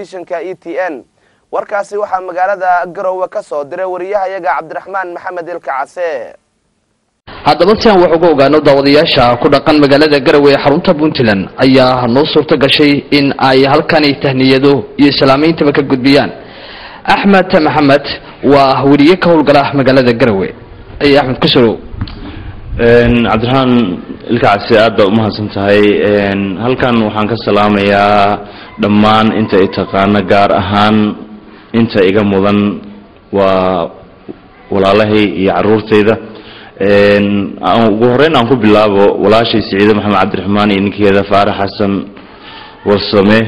telefishinka ETN warkaasi waxaa magaalada Garowe ka soo diray wariyahayaga Cabdiraxmaan Maxamed Ilkacase haddaba si aan wax uga ogaano daawadayaasha ku dhaqan magaalada Garowe xarunta Puntland ayaa noo suurto gashay in ay halkan tahniyado iyo salaameynta ka gudbiyaan Axmed Maxamed waa wariye ka howlgala magaalada Garowe ay Axmed kusoo Cabdiraxmaan Ilkacase aad u mahadsantahay halkan waxaan ka salaamayaa dhammaan inta ay taqaana gaar ahaan inta iga mudan waa walaalahay iyo caruurtayda ugu horeyn aan ku bilaabo walaashay Saciid Maxamed Cabdiraxmaan iyo ninkeeda Faarax Xasan warsame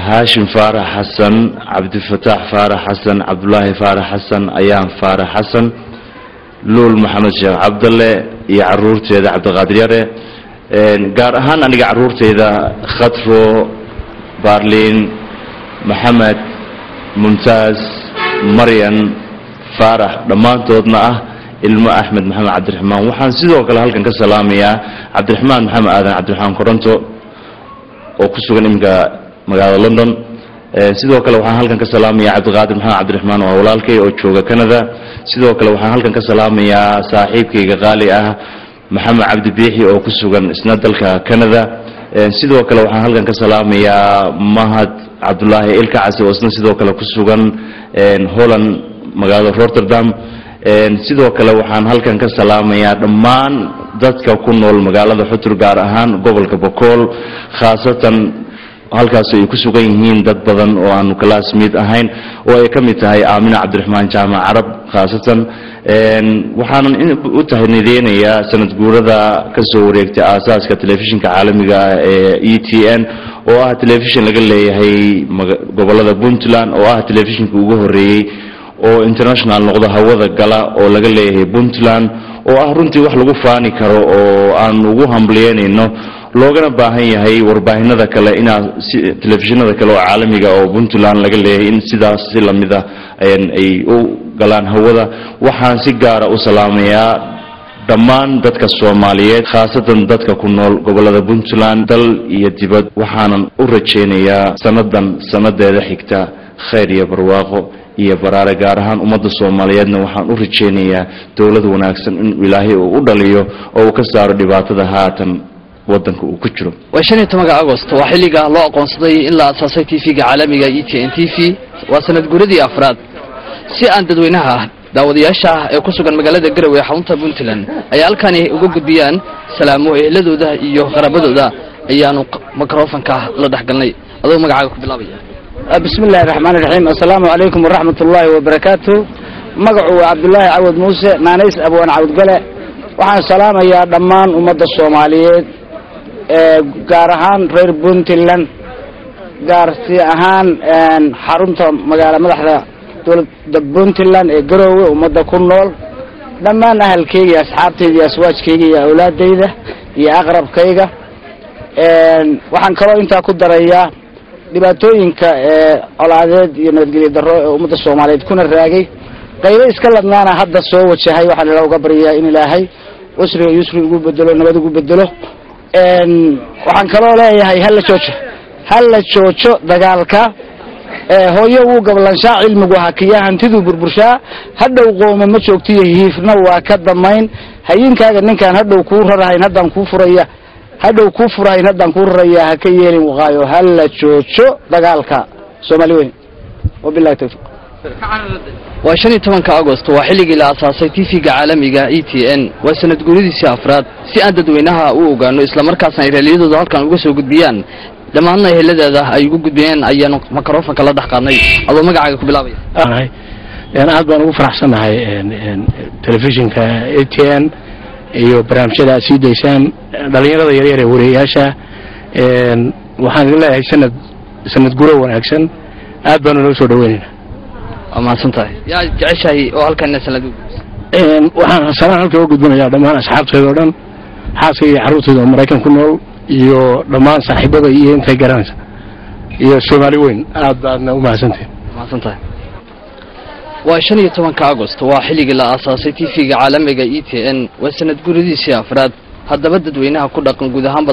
Haashim Faarax Xasan Cabdi Fataax Faarax Xasan Cabdullaahi Faarax Xasan Ayaan Faarax Xasan Luul Maxamed Sheekh Cabdalle iyo caruurteeda Cabdiqaadir Yare gaar ahaan aniga caruurteeda Khadro Barlin Maxamed Mumtaaz Maryan Faarax dhamaantoodna ah ilmo Axmed Maxamed Cabdiraxmaan waxaan sidoo kale halkan ka salaamayaa Cabdiraxmaan Maxamed Aadan Cabdiraxmaan Koronto oo ku sugan imka magaalada London sidoo kale waxaan halkan ka salaamayaa Cabdiqaadir Maxamed Cabdiraxmaan oo walaalkay oo jooga Canada sidoo kale waxaan halkan ka salaamayaa saaxiibkayga qaali ah Maxamed Cabdi Biixi oo ku sugan isna dalka Canada sidoo kale waxaan halkan ka salaamayaa Mahad Cabdullaahi Ilkacase oo isna sidoo kale ku sugan Holland magaalada Rotterdam sidoo kale waxaan halkan ka salaamayaa dhammaan dadka ku nool magaalada Xutur gaar ahaan gobolka Boqol khaasatan halkaas ay ku sugan yihiin dad badan oo aan classmate ahayn oo ay kamid tahay Aamina Cabdiraxmaan Jaamac Arab khaasatan waxaan u tahniyeenayaa sanad guurada ka soo wareegtay aasaaska telefishinka caalamiga ee ETN oo ah telefishin laga leeyahay gobolada Puntland oo ah telefishinka ugu horeeyay oo international noqdo hawada gala oo laga leeyahay Puntland oo ah runtii wax lagu faani karo oo aan ugu hambalyeynayno loogana baahan yahay warbaahinada kale in telefishinada kale oo caalamiga oo Puntland laga leeyahay in sidaas si lamid ah ay u galaan hawada waxaan si gaar ah u salaamayaa dhammaan dadka Soomaaliyeed khaasatan dadka ku nool gobolada Puntland dal iyo dibad waxaan u rajeynayaa sanadeeda xigta khayr iyo barwaaqo iyo baraare gaar ahaan ummadda Soomaaliyeedna waxaan u rajeynayaa dawlad wanaagsan in Ilaahay uu u dhaliyo oo uu ka saaro dhibaatada haatan wadanka uu ku jiro 15 Agosto waa xilliga loo aqoonsaday in la aasaasay TV-ga caalamiga ETN TV waa sanad guuradii afraad si aan dadweynaha daawadayaasha ee ku sugan magaalada Garowe xarunta Puntland ay halkan uga gudbiyaan salaamo eeladooda iyo qarabadooda ayaanu mikrofoonka la dhaxgalnay adoo magacaaga ku bilaabaya bismillaahir rahmaanir rahiim assalaamu alaykum wa rahmatullaahi wa barakaatuh magacu Cabdullaahi Cawad Muuse naanays abwaan Cawad Gale waxaan salaamayaa dhammaan ummadda Soomaaliyeed gaar ahaan reer Puntland gaar ahaan xarunta magaalada madaxda dowladda Puntland ee Garowe ummadda ku nool dhammaan ahalkayga asxaabtayda aswaajkayga iyo awlaadayda iyo aqrabkayga waxaan kaloo inta ku darayaa dhibaatooyinka colaadeed iyo nabadgelyo darro ee ummadda Soomaaliyeed kuna raagay qaybo iska ladnaana hadda soo wajahay waxaan ilaahay uga baryaa in Ilaahay usriga yusri ugu bedelo nabad ugu bedelo waxaan kaloo leeyahay hal joojo dagaalka hooyo uu gablanshaa cilmigu hakiya hantidu burburshaa hadhow qooma ma joogtiyo hiifna waa ka damayn hayinkaaga ninkaan hadhow ku rarahayn haddaan ku furaya haddaan ku raraya ha ka yeelin waqaayo hal joojo dagaalka Soomaaliyeed wabillahi tawfiiq waa 15 Agosto waa xilligii la aasaasay TV-ga caalamiga ETN waa sanad guuradii afraad si aan dadweynaha u ogaano isla markaasna ay raalliyadooda halkan uga soo gudbiyaan dhammaan ehelada ay ugu gudbiyeen ayaan mikrofoonka la dhaxqaadnay adoo magacaaga ku bilaabaya aad baan ugu faraxsanahay telefishinka ETN iyo barnaamijyada sii deysaan dhalinyarada yar yar ee wareeyaasha waxaan leeyahay sanad guuro wanaagsan aad baan ugu soo dhaweynaynaa ama santahay yaa jeceshahay oo halkan sanad waxaan salaam halka ugu gudbinayaa dhammaan asxaabtayda oo dhan xaaskayga iyo caruurtayda oo Mareykan ku nool iyo dhammaan saaxiibada iyo intay garanaysa iyo Soomaali weyn aad baadna u mahadsantahay waa 15 Agosto waa xilligii la aasaasay TV-ga caalamiga ETN waa sanad guuradii afraad haddaba dadweynaha ku dhaqan guud ahaan